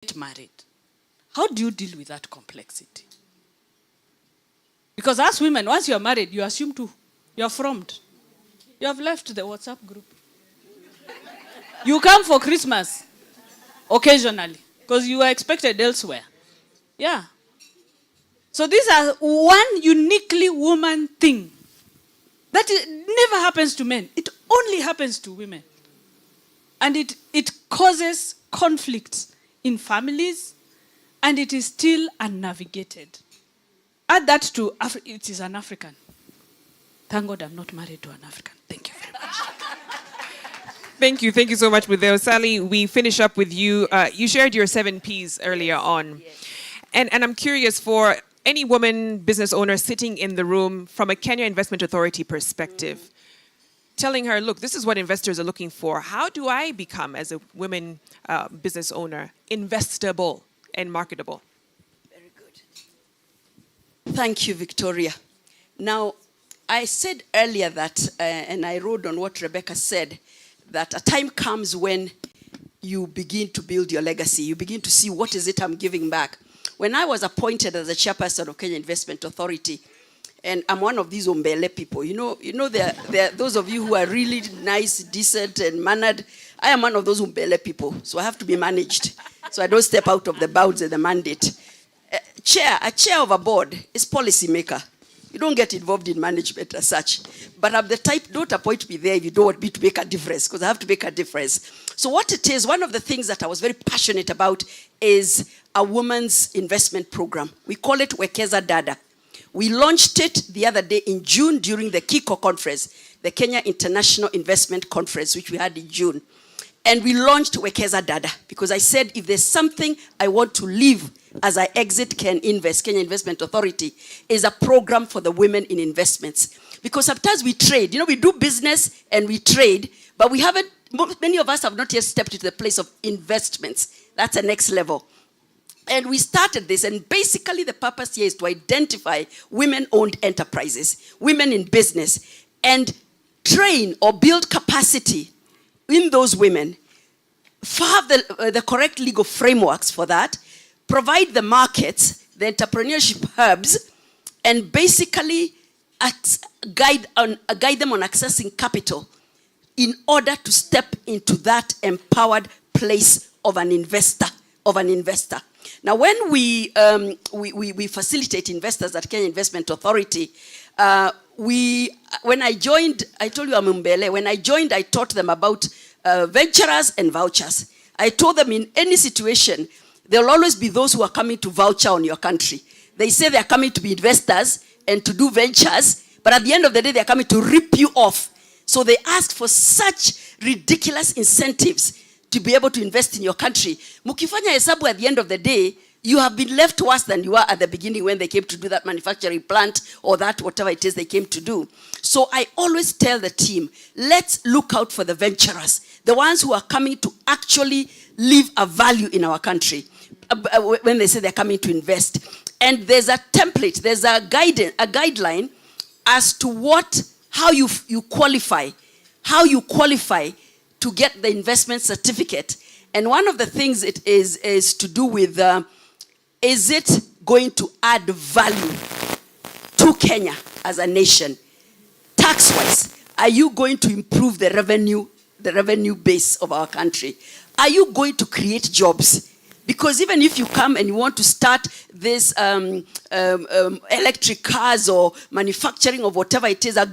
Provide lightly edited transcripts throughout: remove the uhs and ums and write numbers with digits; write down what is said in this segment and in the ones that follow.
get married, how do you deal with that complexity? Because as women, once you are married, you assume too. You are formed. You have left the WhatsApp group. You come for Christmas occasionally because you are expected elsewhere. Yeah. So these are one uniquely woman thing that never happens to men. It only happens to women. And it causes conflicts in families, and it is still unnavigated. Add that to, it is an African. Thank God I'm not married to an African. Thank you very much. Thank you so much, Mudeo. Sally, we finish up with you. You shared your 7 Ps earlier on. Yes. And I'm curious, for any woman business owner sitting in the room from a Kenya Investment Authority perspective, telling her, look, this is what investors are looking for. How do I become, as a women business owner, investable and marketable? Very good. Thank you, Victoria. Now, I said earlier that, and I wrote on what Rebecca said, that a time comes when you begin to build your legacy. You begin to see, what is it I'm giving back? When I was appointed as the chairperson of Kenya Investment Authority, and I'm one of these umbele people. You know, there are those of you who are really nice, decent, and mannered. I am one of those umbele people, so I have to be managed. So I don't step out of the bounds of the mandate. A chair of a board is policy maker. You don't get involved in management as such. But I'm the type, don't appoint me there if you don't want me to make a difference, because I have to make a difference. So what it is, one of the things that I was very passionate about is a women's investment program. We call it Wekeza Dada. We launched it the other day in June during the KICO conference, the Kenya International Investment Conference, which we had in June. And we launched Wekeza Dada because I said, if there's something I want to leave as I exit Kenya Investment Authority, is a program for the women in investments. Because sometimes we trade, we do business and we trade, but we haven't, many of us have not yet stepped into the place of investments. That's the next level. And we started this, and basically the purpose here is to identify women-owned enterprises, women in business, and train or build capacity in those women, have the correct legal frameworks for that, provide the markets, the entrepreneurship hubs, and basically guide them on accessing capital in order to step into that empowered place of an investor. Now, when we facilitate investors at Kenya Investment Authority, when I joined, I told you I'm Mbele. When I joined, I taught them about venturers and vouchers. I told them in any situation, there will always be those who are coming to voucher on your country. They say they're coming to be investors and to do ventures, but at the end of the day, they're coming to rip you off. So they ask for such ridiculous incentives to be able to invest in your country. Mukifanya hesabu, at the end of the day, you have been left worse than you were at the beginning when they came to do that manufacturing plant or that whatever it is they came to do. So I always tell the team, let's look out for the venturers, the ones who are coming to actually leave a value in our country when they say they're coming to invest. And there's a template, there's a guideline as to how you qualify to get the investment certificate. And one of the things it is to do with, is it going to add value to Kenya as a nation? Tax-wise, are you going to improve the revenue base of our country? Are you going to create jobs? Because even if you come and you want to start this electric cars or manufacturing of whatever it is, and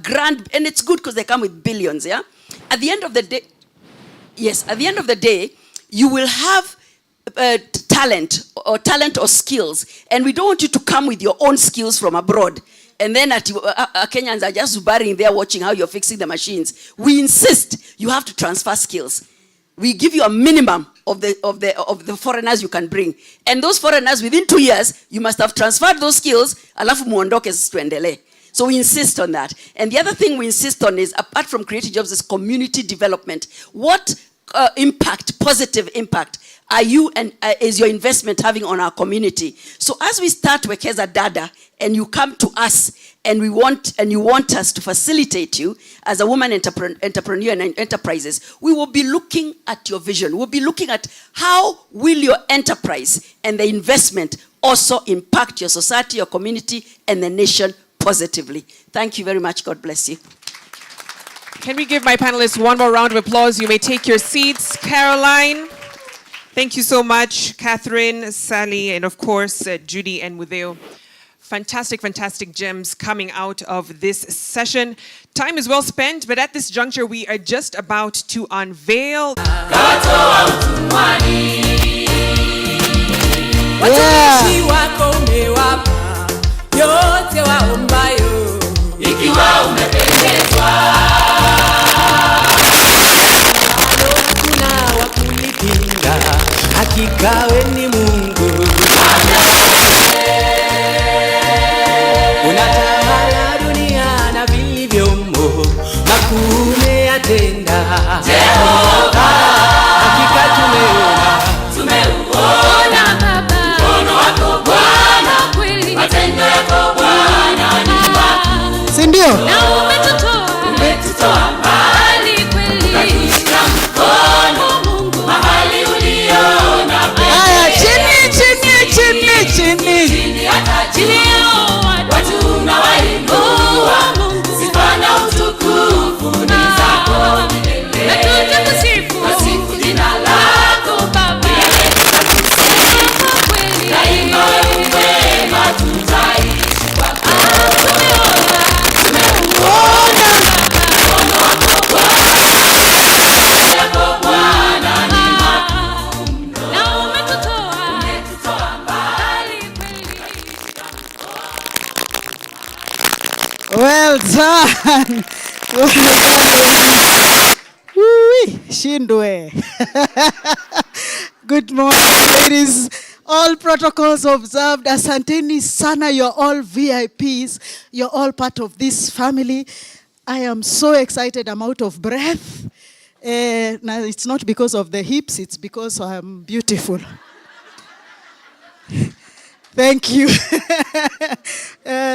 it's good because they come with billions, yeah? At the end of the day, yes, at the end of the day, you will have talent or skills, and we don't want you to come with your own skills from abroad. And then Kenyans are just burying there watching how you're fixing the machines. We insist you have to transfer skills. We give you a minimum of the foreigners you can bring. And those foreigners, within 2 years, you must have transferred those skills, alafu muondoke tuendelee. So we insist on that. And the other thing we insist on is, apart from creating jobs, is community development. What impact, positive impact are you and is your investment having on our community? So as we start Wekeza Dada and you come to us and you want us to facilitate you as a woman entrepreneur and enterprises, we will be looking at your vision. We'll be looking at how will your enterprise and the investment also impact your society, your community, and the nation positively. Thank you very much. God bless you. Can we give my panelists one more round of applause? You may take your seats. Caroline, thank you so much. Catherine, Sally, and of course, Judy and Mudeo. Fantastic, fantastic gems coming out of this session. Time is well spent, but at this juncture, we are just about to unveil. Hakika wewe ni Mungu. Unatawala dunia na vilivyomo, makuu umeyatenda. Jehova, hakika tumeuona Baba, mkono wako Bwana, kweli matendo yako Bwana ni makuu. Si ndio? Na umetutoa mbali kweli. Ukatushika mkono Mungu mahali uliona. Haya, chini hata chini watu unawainua Mungu. Sifa na utukufu ni zako milele. Na tutakusifu jina lako Baba. Daima wewe mwema, tutaishi kwako. Tumeuona mkono wako Bwana ni makuu mno. Na umetutoa mbali kweli. Well done. Well done. Woo-wee. Shindwe. Good morning, ladies. All protocols observed. Asanteni sana. You're all VIPs. You're all part of this family. I am so excited. I'm out of breath. Now, it's not because of the hips. It's because I'm beautiful. Thank you.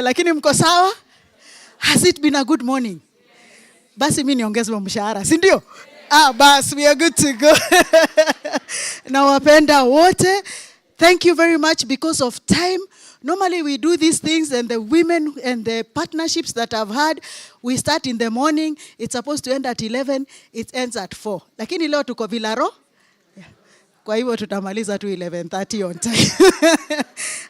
Lakini mko sawa? Has it been a good morning? Basi mimi niongezwe mshahara, si ndio? Basi we are good to go. Nawapenda wote. Thank you very much. Because of time, normally we do these things and the women and the partnerships that I've had, we start in the morning. It's supposed to end at 11. It ends at 4. Lakini leo tuko Vilaro. Kwa hivyo tutamaliza tu 11:30 on time.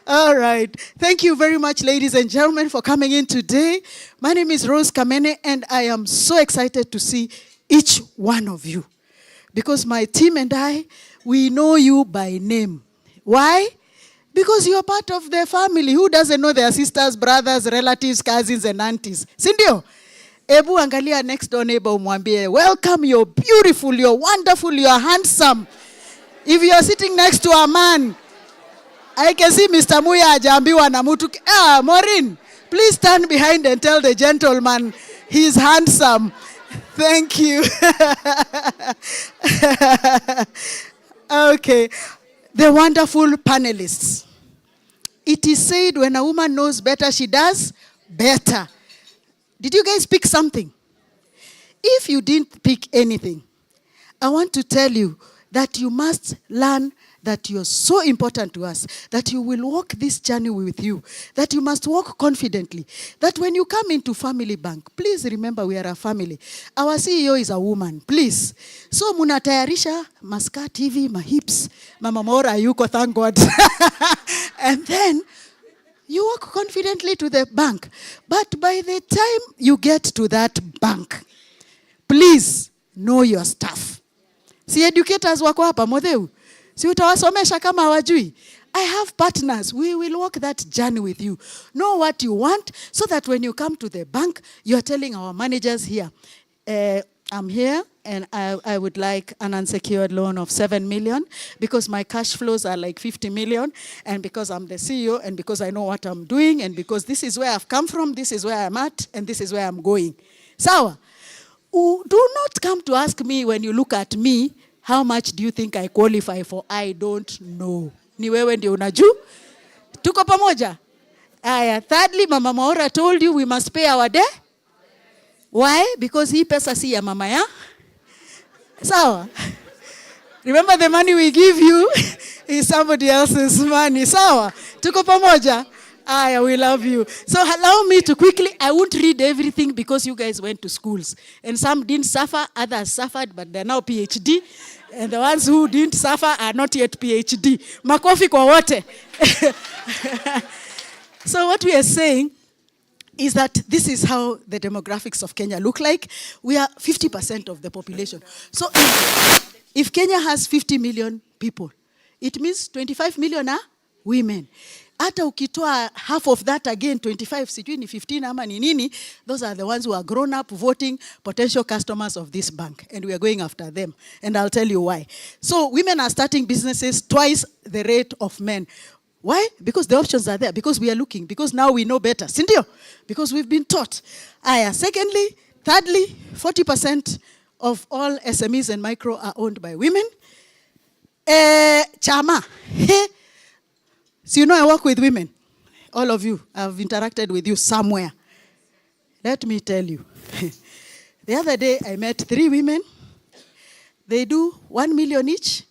All right. Thank you very much, ladies and gentlemen, for coming in today. My name is Rose Kamene, and I am so excited to see each one of you. Because my team and I, we know you by name. Why? Because you are part of the family. Who doesn't know their sisters, brothers, relatives, cousins, and aunties? Sindio? Ebu angalia next door neighbor umwambie, welcome, you're beautiful, you're wonderful, you're handsome. If you're sitting next to a man, I can see Mr. Muya hajaambiwa na mtu. Maureen, please stand behind and tell the gentleman he's handsome. Thank you. Okay. The wonderful panelists. It is said when a woman knows better, she does better. Did you guys pick something? If you didn't pick anything, I want to tell you that you must learn that you're so important to us, that you will walk this journey with you, that you must walk confidently, that when you come into Family Bank, please remember we are a family. Our CEO is a woman, please. So munatayarisha maska TV, mahips, Mama Mora yuko, thank God. And then you walk confidently to the bank. But by the time you get to that bank, please know your staff. Si educators wako hapa Modeu. Si utawasomesha kama hawajui. I have partners. We will walk that journey with you. Know what you want so that when you come to the bank, you're telling our managers here, I'm here and I would like an unsecured loan of 7 million because my cash flows are like 50 million, and because I'm the CEO and because I know what I'm doing and because this is where I've come from, this is where I'm at, and this is where I'm going. Sawa? Do not come to ask me when you look at me, How much do you think I qualify for? I don't know. Ni wewe ndio unajua. Tuko pamoja? Aya, thirdly, Mama Maura told you we must pay our debt. Why? Because hii pesa si ya mama ya. Sawa? Remember the money we give you is somebody else's money. Sawa? Tuko pamoja? Aya, we love you. So allow me to quickly, I won't read everything because you guys went to schools. And some didn't suffer, others suffered, but they're now PhD. And the ones who didn't suffer are not yet PhD. Makofi kwa wote. So what we are saying is that this is how the demographics of Kenya look like. We are 50% of the population. So if Kenya has 50 million people, it means 25 million are women. Hata ukitoa half of that again, 25, sijui ni 15 ama ni nini, those are the ones who are grown up, voting, potential customers of this bank. And we are going after them. And I'll tell you why. So women are starting businesses twice the rate of men. Why? Because the options are there. Because we are looking. Because now we know better. Sindio? Because we've been taught. Secondly, thirdly, 40% of all SMEs and micro are owned by women. Chama. So you know I work with women. All of you. I've interacted with you somewhere. Let me tell you. The other day I met 3 women. They do 1 million each.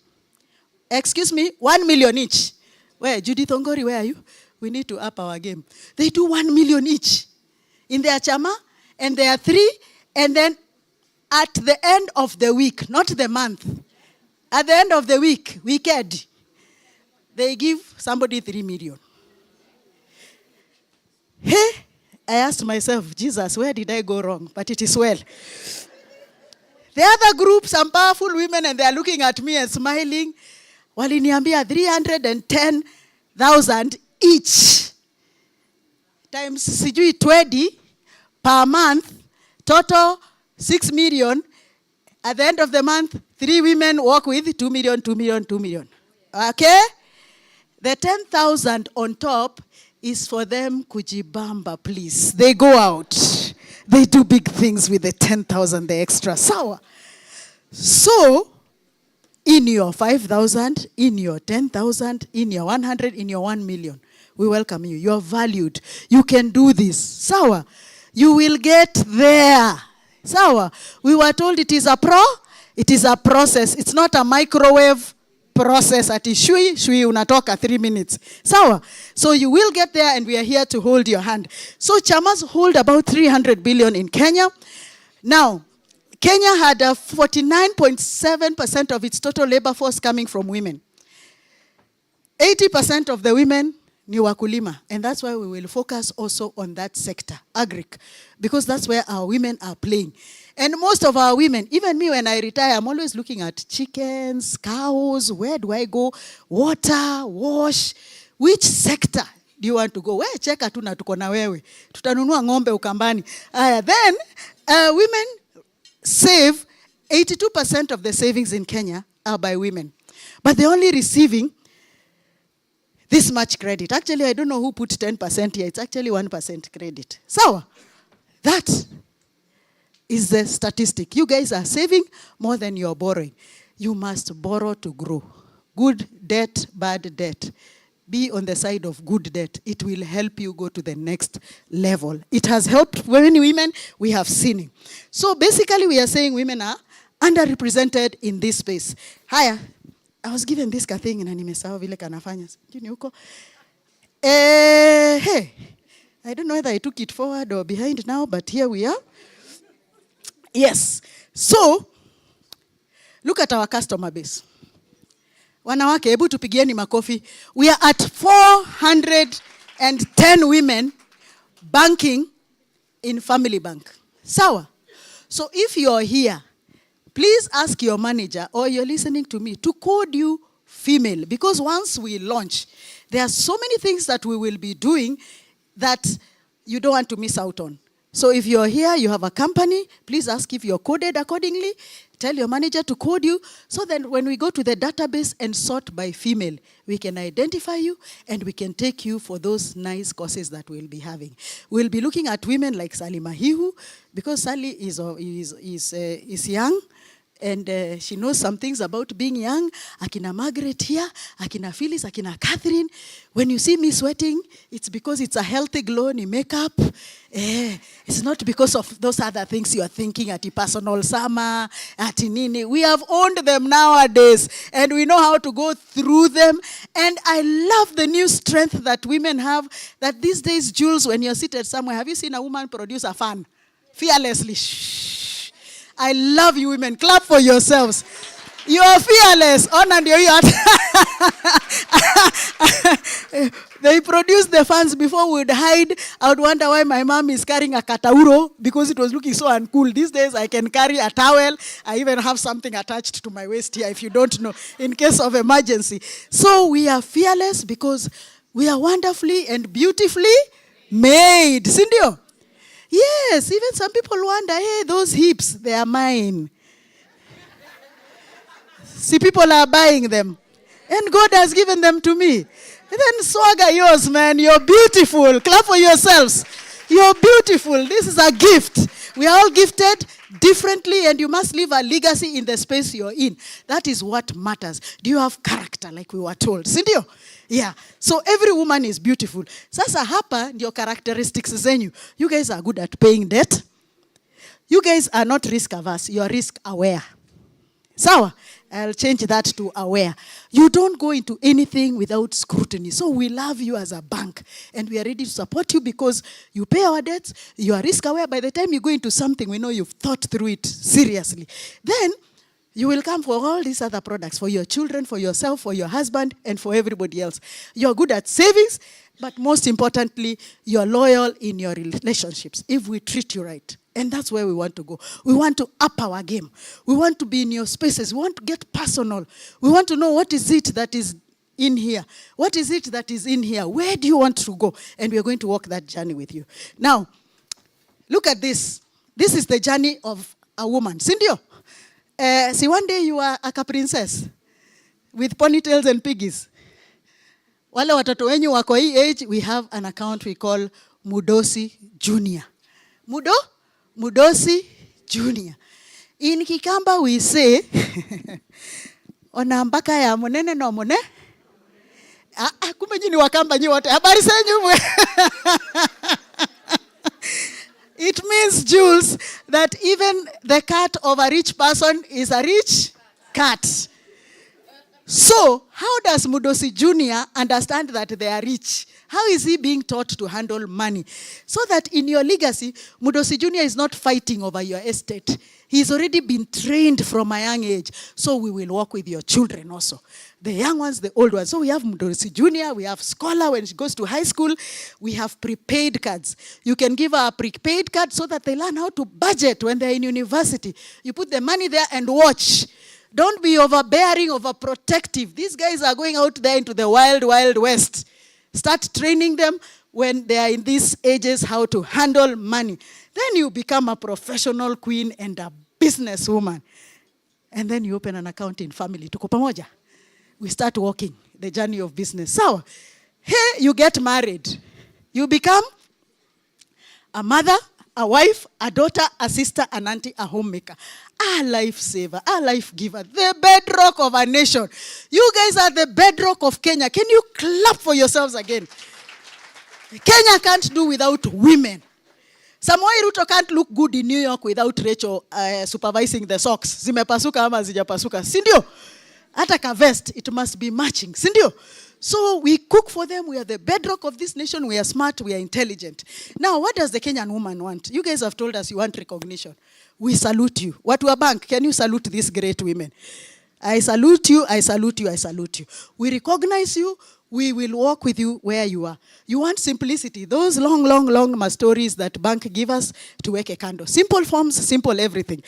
Excuse me, 1 million each. Where? Judith Ongori, where are you? We need to up our game. They do 1 million each in their chama, and they are 3, and then at the end of the week, not the month, at the end of the week, weekend, they give somebody 3 million. Hey, I asked myself, Jesus, where did I go wrong? But it is well. The other group, some powerful women, and they are looking at me and smiling. Waliniambia 310,000 each. Times sijui 20 per month. Total 6 million. At the end of the month, 3 women walk with 2 million, 2 million, 2 million. Okay? The 10,000 on top is for them kujibamba, please. They go out. They do big things with the 10,000, the extra. Sawa. So, in your 5,000, in your 10,000, in your 100, in your 1 million, we welcome you. You are valued. You can do this. Sawa. You will get there. Sawa. We were told it is a process. It's not a microwave process. Ati shui unatoka 3 minutes. Sawa. So you will get there, and we are here to hold your hand. So chamas hold about 300 billion in Kenya. Now, Kenya had a 49.7% of its total labor force coming from women. 80% of the women ni wakulima. And that's why we will focus also on that sector, agric, because that's where our women are playing. And most of our women, even me when I retire, I'm always looking at chickens, cows, where do I go? Water, wash. Which sector do you want to go? Where cheka tu na tuko na wewe. Tutanunua ng'ombe ukambani. Then women save 82% of the savings in Kenya are by women. But they're only receiving this much credit. Actually, I don't know who put 10% here. It's actually 1% credit. So, that is the statistic. You guys are saving more than you're borrowing. You must borrow to grow. Good debt, bad debt. Be on the side of good debt. It will help you go to the next level. It has helped many women. We have seen it. So basically we are saying women are underrepresented in this space. Haya, I was given this thing na nimesahau vile kanafanya. Sijui huko. Hey, I don't know whether I took it forward or behind now, but here we are. Yes. So, look at our customer base. Wanawake, hebu tupigieni makofi. We are at 410 women banking in Family Bank. Sawa. So if you're here, please ask your manager, or you're listening to me, to code you female. Because once we launch, there are so many things that we will be doing that you don't want to miss out on. So if you're here, you have a company, please ask if you're coded accordingly. Tell your manager to code you, so that when we go to the database and sort by female, we can identify you and we can take you for those nice courses that we'll be having. We'll be looking at women like Sally Mahihu, because Sally is young, And she knows some things about being young. Akina Margaret here, Akina Phyllis, Akina Catherine. When you see me sweating, it's because it's a healthy glow in makeup. It's not because of those other things you are thinking at personal summer, at nini. We have owned them nowadays, and we know how to go through them. And I love the new strength that women have, that these days, Jules, when you're seated somewhere, have you seen a woman produce a fan? Fearlessly. Shh. I love you women. Clap for yourselves. You are fearless. They produced the fans before we would hide. I would wonder why my mom is carrying a katauro because it was looking so uncool. These days I can carry a towel. I even have something attached to my waist here if you don't know, in case of emergency. So we are fearless because we are wonderfully and beautifully made. Sindio? Yes, even some people wonder, hey, those hips, they are mine. See, people are buying them. And God has given them to me. And then swagger yours, man. You're beautiful. Clap for yourselves. You're beautiful. This is a gift. We are all gifted differently, and you must leave a legacy in the space you're in. That is what matters. Do you have character, like we were told? Sindio? Yeah. So every woman is beautiful. Sasa hapa ndio characteristics zenyu. You guys are good at paying debt. You guys are not risk averse. You are risk aware. Sawa? I'll change that to aware. You don't go into anything without scrutiny. So we love you as a bank, and we are ready to support you because you pay our debts. You are risk aware. By the time you go into something, we know you've thought through it seriously. Then you will come for all these other products, for your children, for yourself, for your husband, and for everybody else. You're good at savings, but most importantly, you're loyal in your relationships if we treat you right. And that's where we want to go. We want to up our game. We want to be in your spaces. We want to get personal. We want to know what is it that is in here. What is it that is in here? Where do you want to go? And we are going to walk that journey with you. Now, look at this. This is the journey of a woman. Sindio? See, one day you are a princess with ponytails and piggies. Wale watoto wenyu wako hii age, we have an account we call Mudosi Junior. Mudosi Junior. In Kikamba we say, ona mpaka ya monene no mone. Kumbe nyinyi Wakamba nyi wote. Habari zenyu. It means, Jules, that even the cat of a rich person is a rich cat. So, how does Mudosi Junior understand that they are rich? How is he being taught to handle money? So that in your legacy, Mudosi Junior is not fighting over your estate. He's already been trained from a young age. So we will work with your children also. The young ones, the old ones. So we have Mudosi Junior, we have Scholar when she goes to high school. We have prepaid cards. You can give her a prepaid card so that they learn how to budget when they're in university. You put the money there and watch. Don't be overbearing, overprotective. These guys are going out there into the wild, wild west. Start training them when they are in these ages how to handle money. Then you become a professional queen and a businesswoman. And then you open an account in family. Tuko pamoja. We start walking the journey of business. So, hey, you get married. You become a mother, a wife, a daughter, a sister, an auntie, a homemaker. A lifesaver, a life giver, the bedrock of a nation. You guys are the bedrock of Kenya. Can you clap for yourselves again? Kenya can't do without women. Samoei Ruto can't look good in New York without Rachel supervising the socks. Zimepasuka ama zijapasuka. Sindio? Hata ka vest, it must be matching. Sindio? So we cook for them. We are the bedrock of this nation. We are smart. We are intelligent. Now, what does the Kenyan woman want? You guys have told us you want recognition. We salute you. Watu bank, can you salute these great women? I salute you, I salute you, I salute you. We recognize you. We will walk with you where you are. You want simplicity. Those long stories that bank give us to work a candle. Simple forms, simple everything.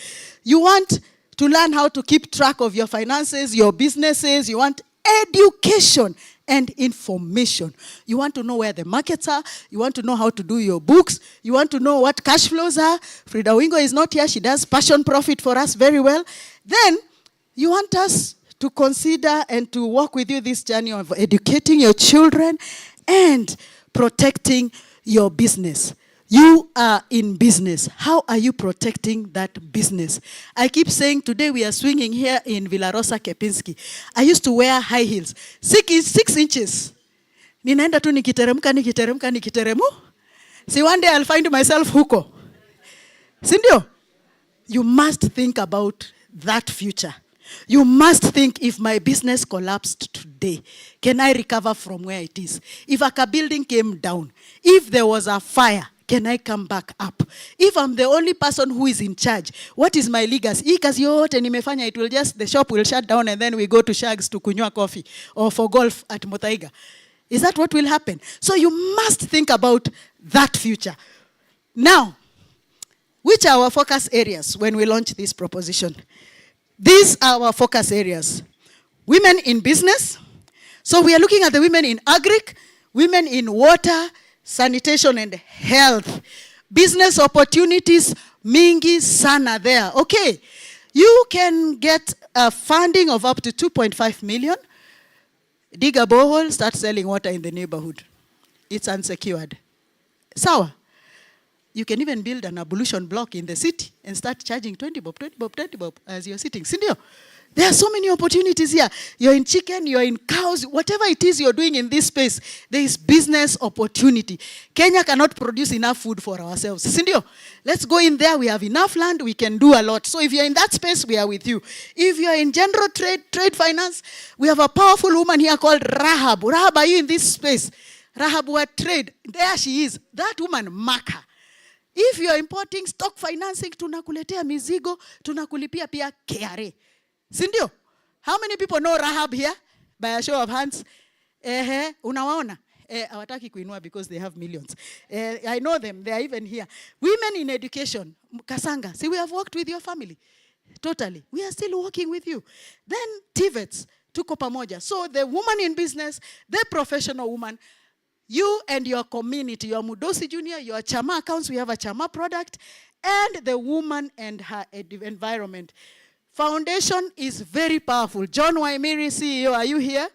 You want to learn how to keep track of your finances, your businesses. You want education and information. You want to know where the markets are. You want to know how to do your books. You want to know what cash flows are. Frida Wingo is not here. She does passion profit for us very well. Then you want us to consider and to walk with you this journey of educating your children and protecting your business. You are in business. How are you protecting that business? I keep saying today we are swinging here in Villarosa, Kepinski. I used to wear high heels, 6 inches. Ninaenda tu nikiteremka. See, one day I'll find myself huko. Sindio? You must think about that future. You must think, if my business collapsed today, can I recover from where it is? If a building came down, if there was a fire, can I come back up? If I'm the only person who is in charge, what is my legacy? Hii kazi yote nimefanya, it will just, the shop will shut down and then we go to Shags to kunywa coffee or for golf at Mutaiga. Is that what will happen? So you must think about that future. Now, which are our focus areas when we launch this proposition? These are our focus areas. Women in business. So we are looking at the women in agric, women in water, sanitation and health. Business opportunities mingi sana there. Okay. You can get a funding of up to 2.5 million. Dig a borehole, start selling water in the neighborhood. It's unsecured. Sawa. You can even build an ablution block in the city and start charging 20 bob as you're sitting. Sindio? There are so many opportunities here. You're in chicken, you're in cows, whatever it is you're doing in this space, there is business opportunity. Kenya cannot produce enough food for ourselves. Sindio? Let's go in there. We have enough land. We can do a lot. So if you're in that space, we are with you. If you're in general trade finance, we have a powerful woman here called Rahab. Rahab, are you in this space? Rahab, what trade? There she is. That woman, mark her. If you're importing stock financing, tunakuletea mizigo, tunakulipia pia KRA. Sindio? How many people know Rahab here? By a show of hands. Unawaona? Hawataki kuinua because they have millions. I know them. They are even here. Women in education. Kasanga. See, we have worked with your family. Totally. We are still working with you. Then TVETs. Tuko pamoja. So the woman in business, the professional woman, you and your community, your Mudosi Junior, your Chama accounts, we have a Chama product, and the woman and her environment. Foundation is very powerful. John Waimiri, CEO, are you here?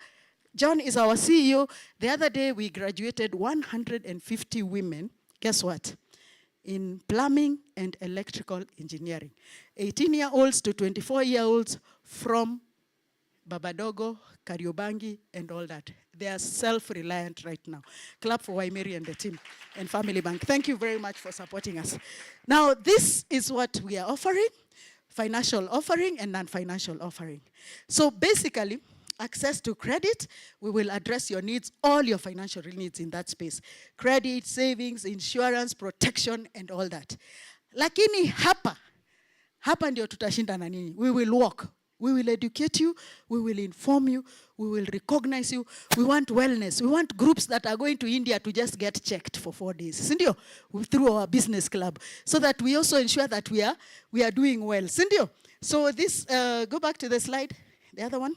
John is our CEO. The other day we graduated 150 women, guess what? In plumbing and electrical engineering. 18-year-olds to 24-year-olds from Babadogo, Kariobangi, and all that. They are self-reliant right now. Clap for Waimiri and the team and Family Bank. Thank you very much for supporting us. Now, this is what we are offering: financial offering and non-financial offering. So basically, access to credit, we will address your needs, all your financial needs in that space. Credit, savings, insurance, protection, and all that. Lakini hapa ndio tutashinda na nini. We will walk. We will educate you, we will inform you, we will recognize you. We want wellness. We want groups that are going to India to just get checked for 4 days. Sindio? Through our business club. So that we also ensure that we are doing well. Sindio? So this, go back to the slide, the other one.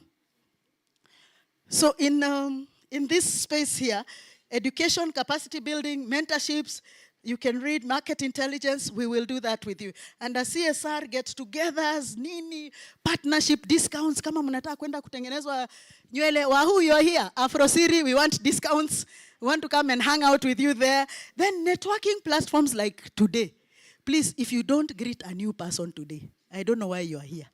So in this space here, education, capacity building, mentorships, you can read market intelligence, we will do that with you. And the CSR get-togethers, nini, partnership discounts, kama mnataka kwenda kutengenezwa nywele, wahoo, you're here. Afrosiri, we want discounts. We want to come and hang out with you there. Then networking platforms like today. Please, if you don't greet a new person today, I don't know why you are here.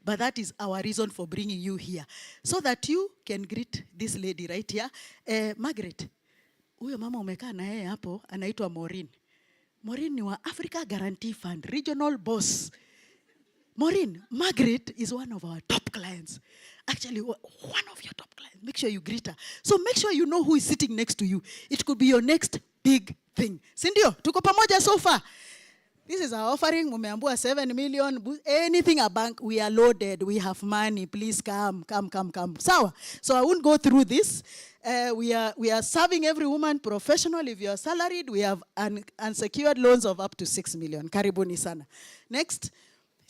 But that is our reason for bringing you here. So that you can greet this lady right here. Margaret, huyo mama umekaa na yeye hapo, anaitwa Maureen. Maureen ni wa Africa Guarantee Fund, regional boss. Maureen, Margaret is one of our top clients. Actually, one of your top clients. Make sure you greet her. So make sure you know who is sitting next to you. It could be your next big thing. Sindio, tuko pamoja so far. This is our offering. Mumeambua 7 million. Anything a bank, we are loaded. We have money. Please come. Sawa. So I won't go through this. We are serving every woman professional. If you are salaried, we have unsecured loans of up to 6 million. Karibuni sana. Next.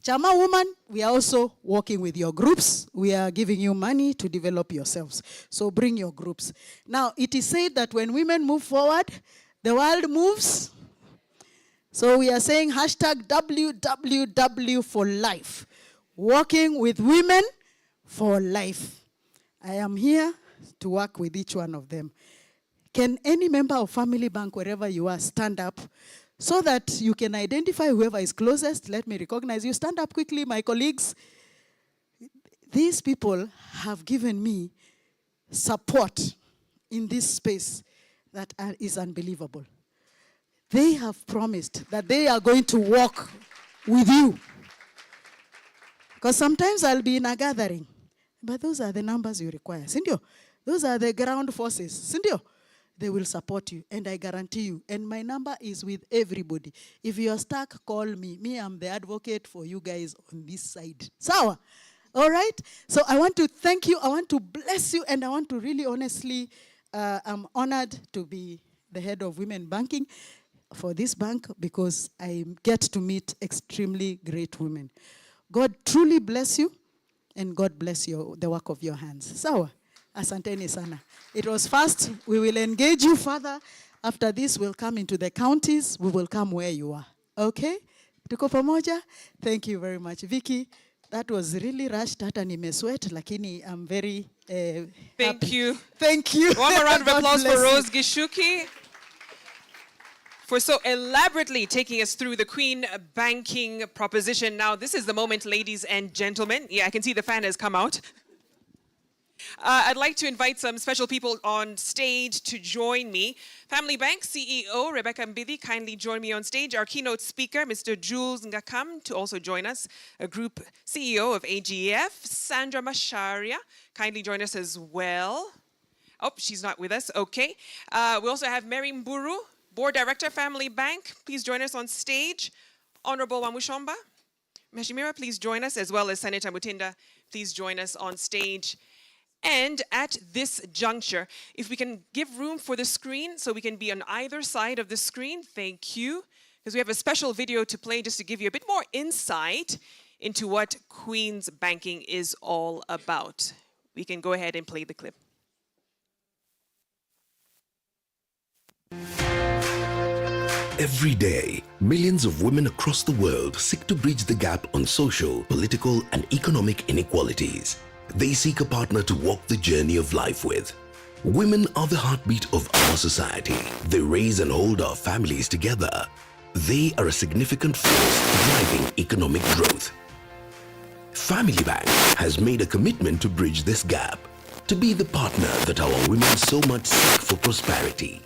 Chama woman, we are also working with your groups. We are giving you money to develop yourselves. So bring your groups. Now, it is said that when women move forward, the world moves. So we are saying hashtag WWW for life. Working with women for life. I am here to work with each one of them. Can any member of Family Bank, wherever you are, stand up so that you can identify whoever is closest. Let me recognize you. Stand up quickly, my colleagues. These people have given me support in this space that is unbelievable. They have promised that they are going to walk with you. Because sometimes I'll be in a gathering, but those are the numbers you require. Sindio? Those are the ground forces. Sindio? They will support you, and I guarantee you. And my number is with everybody. If you are stuck, call me. Me, I'm the advocate for you guys on this side. Sawa? All right? So I want to thank you. I want to bless you, and I want to really honestly, I'm honored to be the head of women banking for this bank because I get to meet extremely great women. God truly bless you, and God bless you, the work of your hands. Sawa? Asanteni sana. It was fast. We will engage you further. After this, we'll come into the counties. We will come where you are. Okay? Tuko pamoja? Thank you very much. Vicky, that was really rushed. Hata nimesweat, lakini I'm very Thank happy. you. Thank you. One more round of God applause for bless you. Rose Gishuki for so elaborately taking us through the Queen banking proposition. Now, this is the moment, ladies and gentlemen. Yeah, I can see the fan has come out. I'd like to invite some special people on stage to join me. Family Bank CEO Rebecca Mbidi, kindly join me on stage. Our keynote speaker, Mr. Jules Ngakam, to also join us. A group CEO of AGF, Sandra Masharia, kindly join us as well. Oh, she's not with us. Okay. We also have Mary Mburu, Board Director, Family Bank. Please join us on stage. Honorable Wamushomba, Mheshimiwa, please join us, as well as Senator Mutinda. Please join us on stage. And at this juncture, if we can give room for the screen so we can be on either side of the screen, thank you. Because we have a special video to play just to give you a bit more insight into what Queen's banking is all about. We can go ahead and play the clip. Every day, millions of women across the world seek to bridge the gap on social, political, and economic inequalities. They seek a partner to walk the journey of life with. Women are the heartbeat of our society. They raise and hold our families together. They are a significant force driving economic growth. Family Bank has made a commitment to bridge this gap, to be the partner that our women so much seek for prosperity,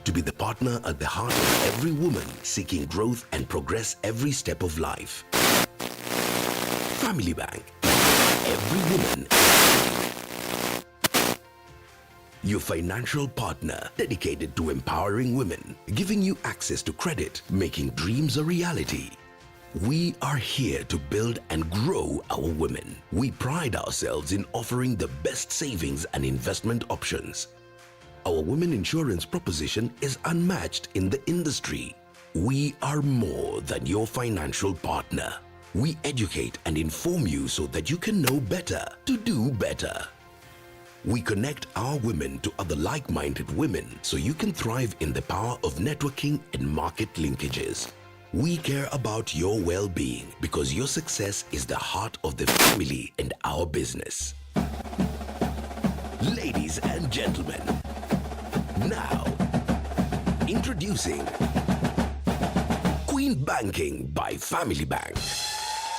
to be the partner at the heart of every woman seeking growth and progress every step of life. Family Bank. Every woman. Your financial partner dedicated to empowering women, giving you access to credit, making dreams a reality. We are here to build and grow our women. We pride ourselves in offering the best savings and investment options. Our women insurance proposition is unmatched in the industry. We are more than your financial partner. We educate and inform you so that you can know better to do better. We connect our women to other like-minded women so you can thrive in the power of networking and market linkages. We care about your well-being because your success is the heart of the family and our business. Ladies and gentlemen, now introducing Queen Banking by Family Bank.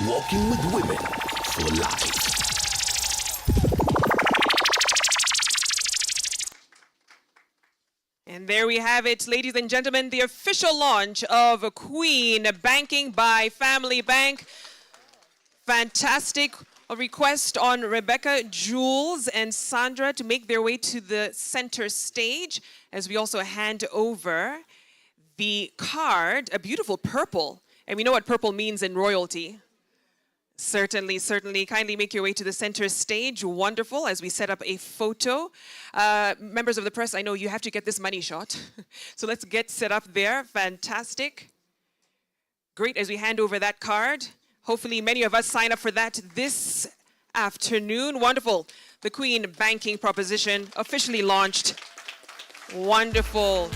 Walking with women for life. And there we have it, ladies and gentlemen, the official launch of Queen Banking by Family Bank. Fantastic. A request on Rebecca, Jules, and Sandra to make their way to the center stage as we also hand over the card, a beautiful purple. And we know what purple means in royalty. Certainly, certainly. Kindly make your way to the center stage. Wonderful, as we set up a photo. Members of the press, I know you have to get this money shot. So let's get set up there. Fantastic. Great, as we hand over that card. Hopefully many of us sign up for that this afternoon. Wonderful. The Queen Banking proposition officially launched. Wonderful.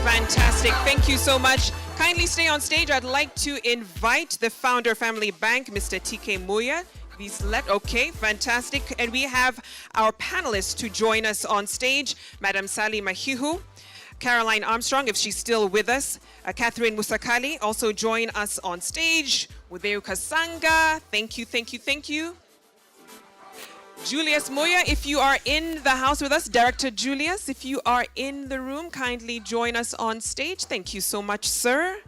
Fantastic. Thank you so much. Kindly stay on stage. I'd like to invite the founder Family Bank, Mr. TK Muya. Okay, fantastic. And we have our panelists to join us on stage. Madam Sally Mahihu, Caroline Armstrong, if she's still with us. Catherine Musakali, also join us on stage. Udeu Kasanga, thank you, thank you, thank you. Julius Moya, if you are in the house with us, Director Julius, if you are in the room, kindly join us on stage. Thank you so much, sir.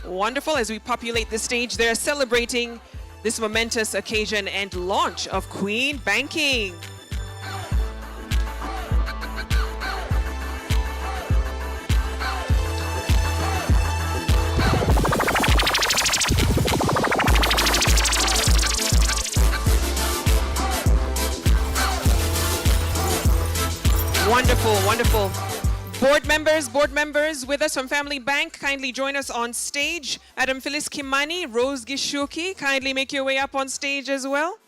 Wonderful. As we populate the stage, they're celebrating this momentous occasion and launch of Queen Banking. Wonderful, wonderful. Board members with us from Family Bank, kindly join us on stage. Madam Phyllis Kimani, Rose Gishuki, kindly make your way up on stage as well.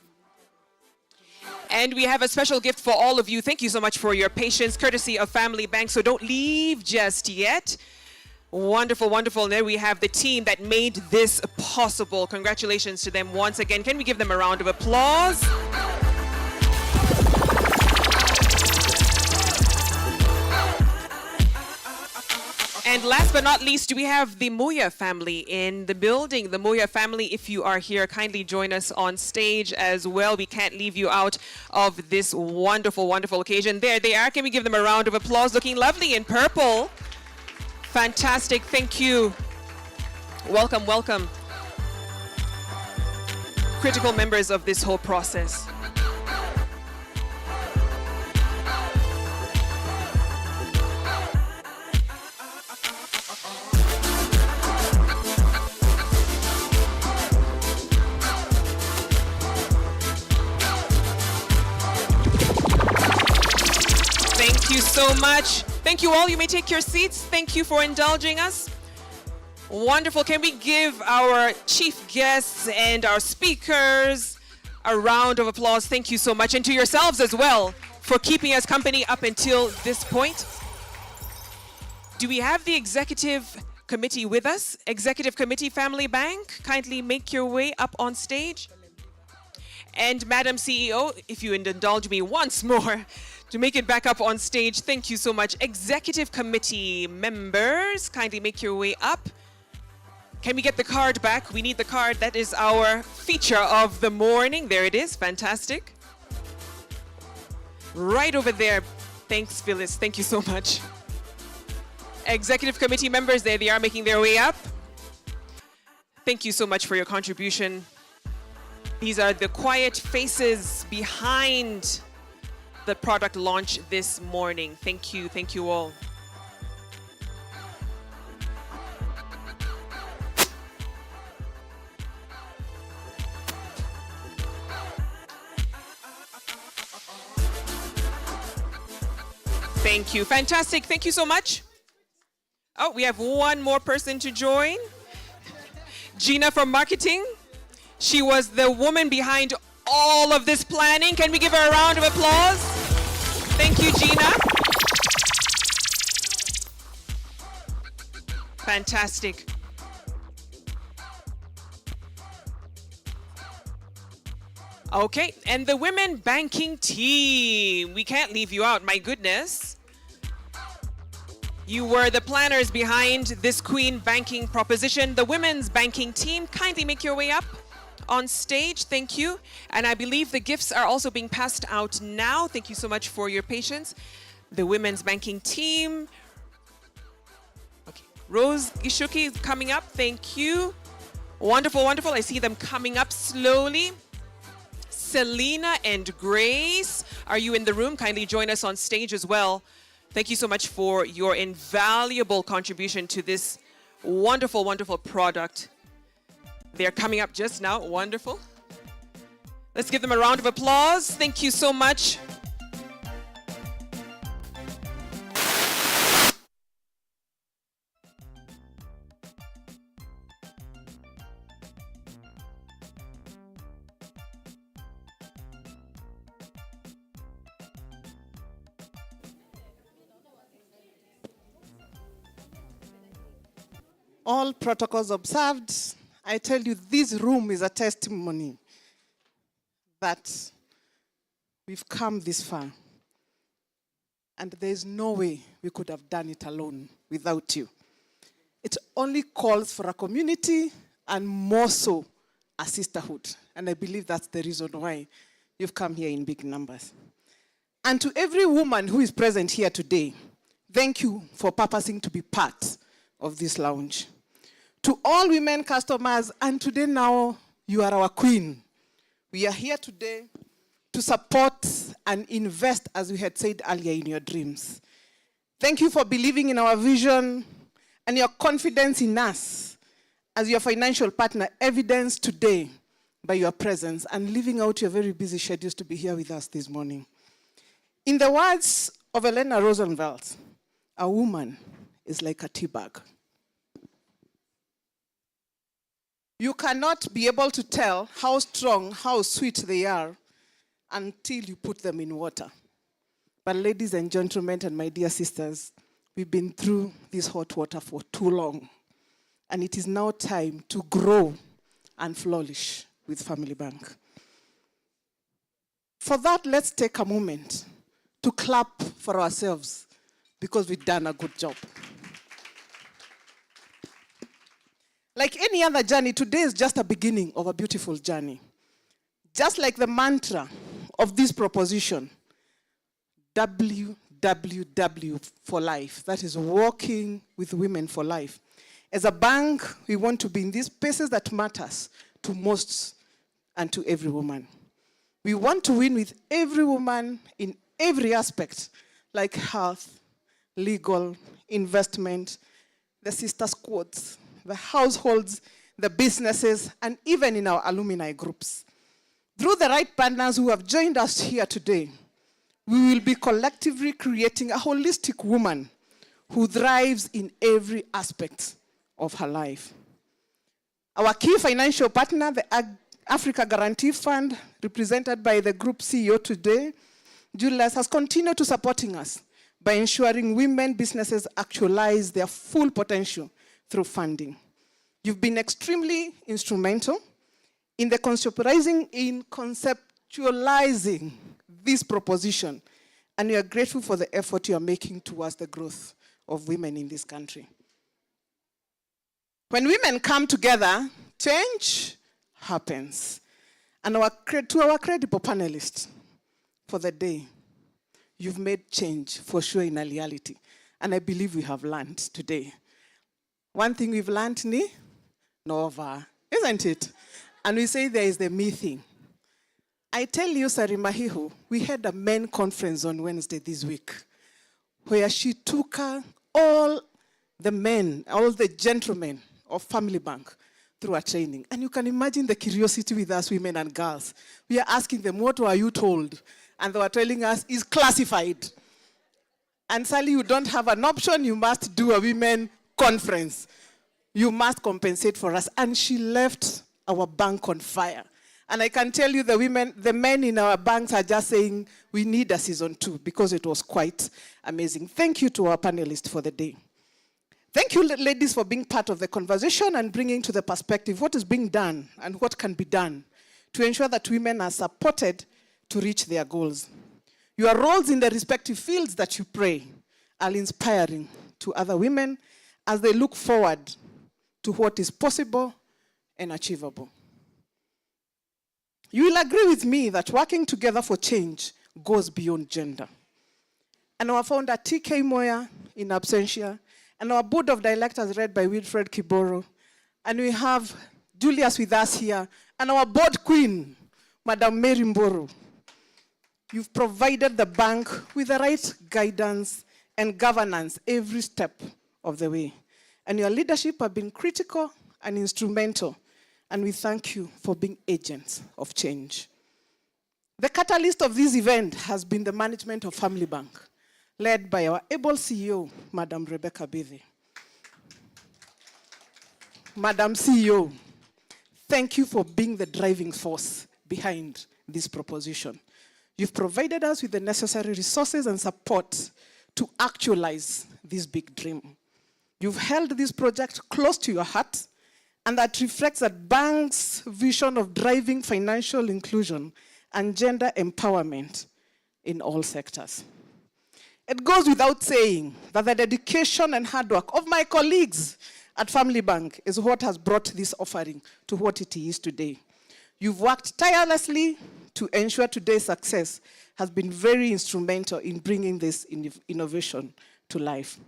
And we have a special gift for all of you. Thank you so much for your patience, courtesy of Family Bank, so don't leave just yet. Wonderful, wonderful. And there we have the team that made this possible. Congratulations to them once again. Can we give them a round of applause? And last but not least, we have the Moya family in the building. The Moya family, if you are here, kindly join us on stage as well. We can't leave you out of this wonderful, wonderful occasion. There they are. Can we give them a round of applause? Looking lovely in purple. Fantastic. Thank you. Welcome, welcome. Critical members of this whole process. Thank you so much. Thank you all. You may take your seats. Thank you for indulging us. Wonderful. Can we give our chief guests and our speakers a round of applause? Thank you so much. And to yourselves as well for keeping us company up until this point. Do we have the executive committee with us? Executive Committee Family Bank, kindly make your way up on stage. And Madam CEO, if you indulge me once more, to make it back up on stage, thank you so much. Executive Committee members, kindly make your way up. Can we get the card back? We need the card. That is our feature of the morning. There it is. Fantastic. Right over there. Thanks, Phyllis. Thank you so much. Executive Committee members, there they are making their way up. Thank you so much for your contribution. These are the quiet faces behind the product launch this morning. Thank you all. Thank you, fantastic, thank you so much. Oh, we have one more person to join. Gina from marketing. She was the woman behind all of this planning. Can we give her a round of applause? Thank you, Gina. Fantastic. Okay, and the women banking team. We can't leave you out, my goodness. You were the planners behind this Queen Banking proposition. The women's banking team, kindly make your way up on stage. Thank you. And I believe the gifts are also being passed out now. Thank you so much for your patience. The women's banking team. Okay. Rose Gishuki is coming up. Thank you. Wonderful, wonderful. I see them coming up slowly. Selena and Grace, are you in the room? Kindly join us on stage as well. Thank you so much for your invaluable contribution to this wonderful, wonderful product. They're coming up just now. Wonderful. Let's give them a round of applause. Thank you so much. all protocols observed. I tell you, this room is a testimony that we've come this far. And there's no way we could have done it alone without you. It only calls for a community and more so a sisterhood. And I believe that's the reason why you've come here in big numbers. And to every woman who is present here today, thank you for purposing to be part of this lounge. To all women customers, and today now you are our queen. We are here today to support and invest, as we had said earlier, in your dreams. Thank you for believing in our vision and your confidence in us as your financial partner, evidenced today by your presence and leaving out your very busy schedules to be here with us this morning. In the words of Elena Roosevelt, a woman is like a tea bag. You cannot be able to tell how strong, how sweet they are until you put them in water. But ladies and gentlemen and my dear sisters, we've been through this hot water for too long. And it is now time to grow and flourish with Family Bank. For that, let's take a moment to clap for ourselves because we've done a good job. Like any other journey, today is just a beginning of a beautiful journey. Just like the mantra of this proposition, WWW for life, that is Walking with Women for Life. As a bank, we want to be in these spaces that matters to most and to every woman. We want to win with every woman in every aspect, like health, legal, investment, the sister squads, the households, the businesses, and even in our alumni groups. Through the right partners who have joined us here today, we will be collectively creating a holistic woman who thrives in every aspect of her life. Our key financial partner, the Africa Guarantee Fund, represented by the group CEO today, Julius, has continued to supporting us by ensuring women businesses actualize their full potential through funding. You've been extremely instrumental in conceptualizing this proposition, and we are grateful for the effort you are making towards the growth of women in this country. When women come together, change happens. And to our credible panelists for the day, you've made change for sure in a reality. And I believe we have learned today. One thing we've learned, Nova, isn't it? And we say there is the me thing. I tell you, Sarimahihu, we had a men conference on Wednesday this week where she took all the men, all the gentlemen of Family Bank through a training. And you can imagine the curiosity with us women and girls. We are asking them, what were you told? And they were telling us, it's classified. And Sally, you don't have an option, you must do a women conference. You must compensate for us. And she left our bank on fire. And I can tell you the men in our banks are just saying, we need a season 2 because it was quite amazing. Thank you to our panelists for the day. Thank you, ladies, for being part of the conversation and bringing to the perspective what is being done and what can be done to ensure that women are supported to reach their goals. Your roles in the respective fields that you play are inspiring to other women as they look forward to what is possible and achievable. You will agree with me that working together for change goes beyond gender. And our founder, TK Moya, in absentia, and our board of directors led by Wilfred Kiboro. And we have Julius with us here, and our board queen, Madam Mary Mboro. You've provided the bank with the right guidance and governance every step of the way. And your leadership have been critical and instrumental. And we thank you for being agents of change. The catalyst of this event has been the management of Family Bank, led by our able CEO, Madam Rebecca Bethe. Madam CEO, thank you for being the driving force behind this proposition. You've provided us with the necessary resources and support to actualize this big dream. You've held this project close to your heart, and that reflects that bank's vision of driving financial inclusion and gender empowerment in all sectors. It goes without saying that the dedication and hard work of my colleagues at Family Bank is what has brought this offering to what it is today. You've worked tirelessly to ensure today's success has been very instrumental in bringing this innovation to life.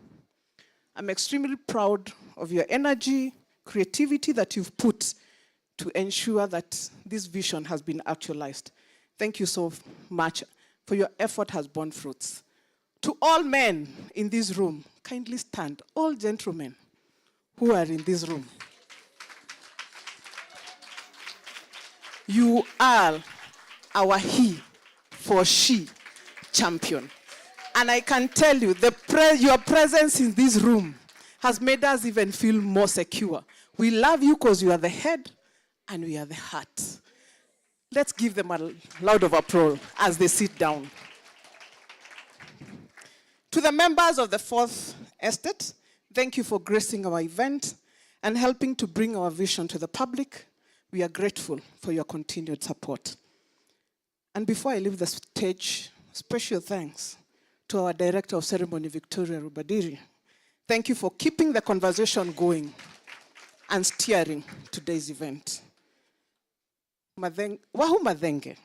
I'm extremely proud of your energy, creativity that you've put to ensure that this vision has been actualized. Thank you so much for your effort has borne fruits. To all men in this room, kindly stand. All gentlemen who are in this room. You are our he for she champion. And I can tell you, your presence in this room has made us even feel more secure. We love you because you are the head and we are the heart. Let's give them a loud of applause as they sit down. To the members of the Fourth Estate, thank you for gracing our event and helping to bring our vision to the public. We are grateful for your continued support. And before I leave the stage, special thanks to our Director of Ceremony, Victoria Rubadiri. Thank you for keeping the conversation going and steering today's event. Wahu Madenge,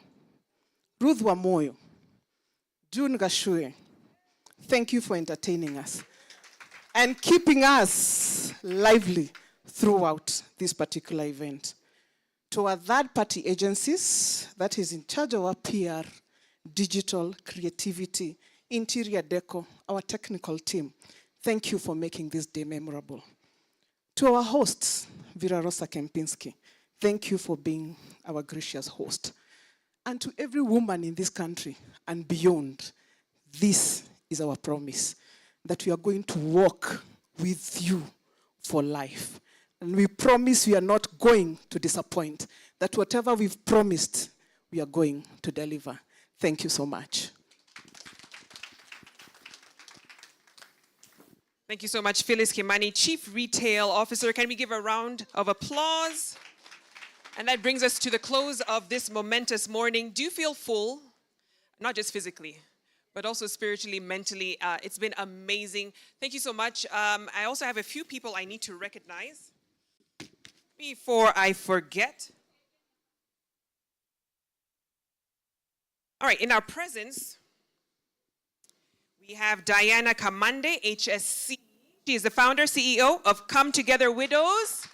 Ruth Wamoyo, June Gashue, thank you for entertaining us and keeping us lively throughout this particular event. To our third-party agencies that is in charge of our PR, digital, creativity, interior deco, our technical team, thank you for making this day memorable. To our hosts, Vera Rosa Kempinski, thank you for being our gracious host. And to every woman in this country and beyond, this is our promise, that we are going to walk with you for life. And we promise we are not going to disappoint, that whatever we've promised, we are going to deliver. Thank you so much. Thank you so much, Phyllis Kimani, Chief Retail Officer. Can we give a round of applause? And that brings us to the close of this momentous morning. Do you feel full? Not just physically, but also spiritually, mentally. It's been amazing. Thank you so much. I also have a few people I need to recognize before I forget. All right, in our presence, we have Diana Kamande, HSC. She is the founder, CEO of Come Together Widows.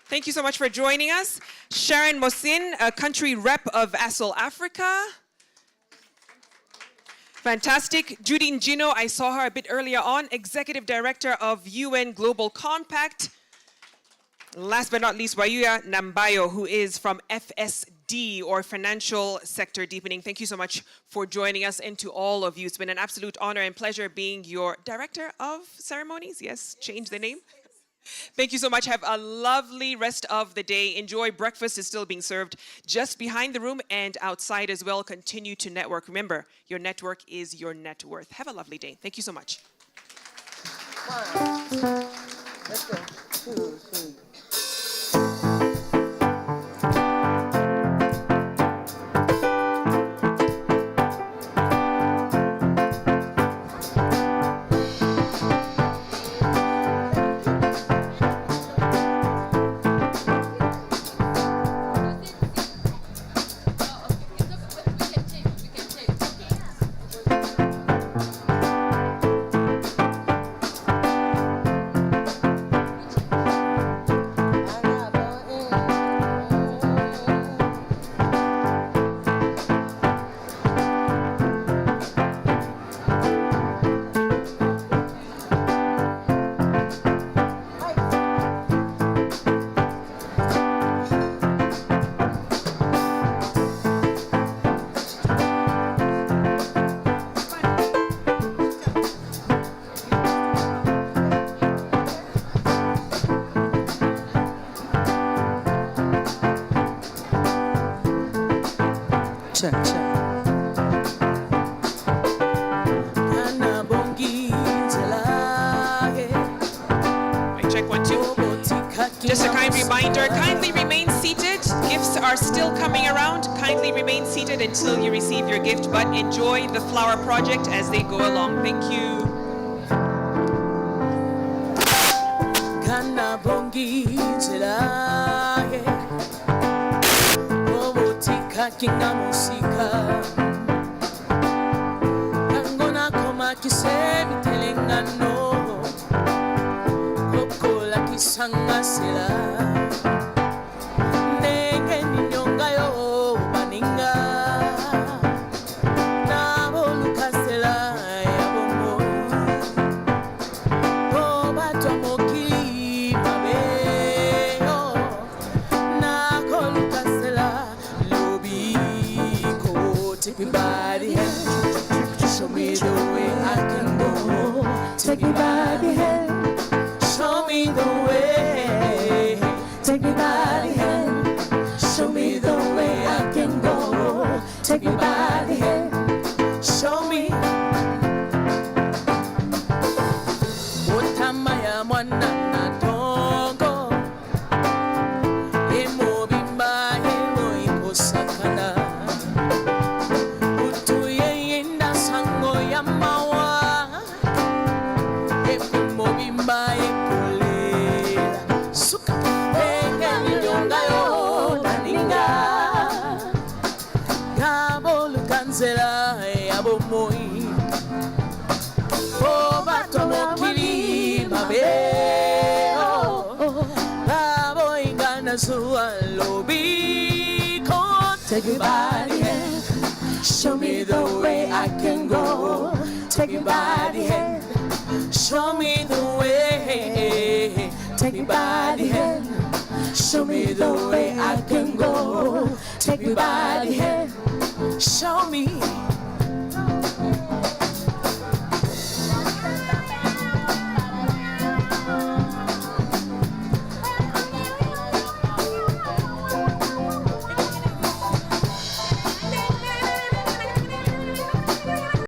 Thank you so much for joining us. Sharon Mosin, a country rep of ASL Africa. Fantastic. Judy Njino, I saw her a bit earlier on, Executive Director of UN Global Compact. Last but not least, Wayuya Nambayo, who is from FSD, or Financial Sector Deepening. Thank you so much for joining us, and to all of you. It's been an absolute honor and pleasure being your Director of Ceremonies. Yes, change the name. Thank you so much. Have a lovely rest of the day. Enjoy. Breakfast is still being served just behind the room and outside as well. Continue to network. Remember, your network is your net worth. Have a lovely day. Thank you so much. Let's go. 2, 3. Just a kind reminder, kindly remain seated. Gifts are still coming around. Kindly remain seated until you receive your gift, but enjoy the flower project as they go along. Thank you. Kana bongi telaye Obotika kinga musika Kangona koma kisemi telengano Kokola kisanga sela Nenge ninyonga yo maninga Nabo lukasela ya bombo Oba tomoki Take me by the hand, show me the way I can go. Take me by the hand, show me the way. Take me by the hand, show me the way I can go. Take me by the hand, show me. Otamaya mwana na tongo, emo bimba emo ikosakana. Take me by the hand, show me the way I can go. Take me by the hand, show me the way. Take me by the hand, show me the way I can go. Take me by the hand, show me.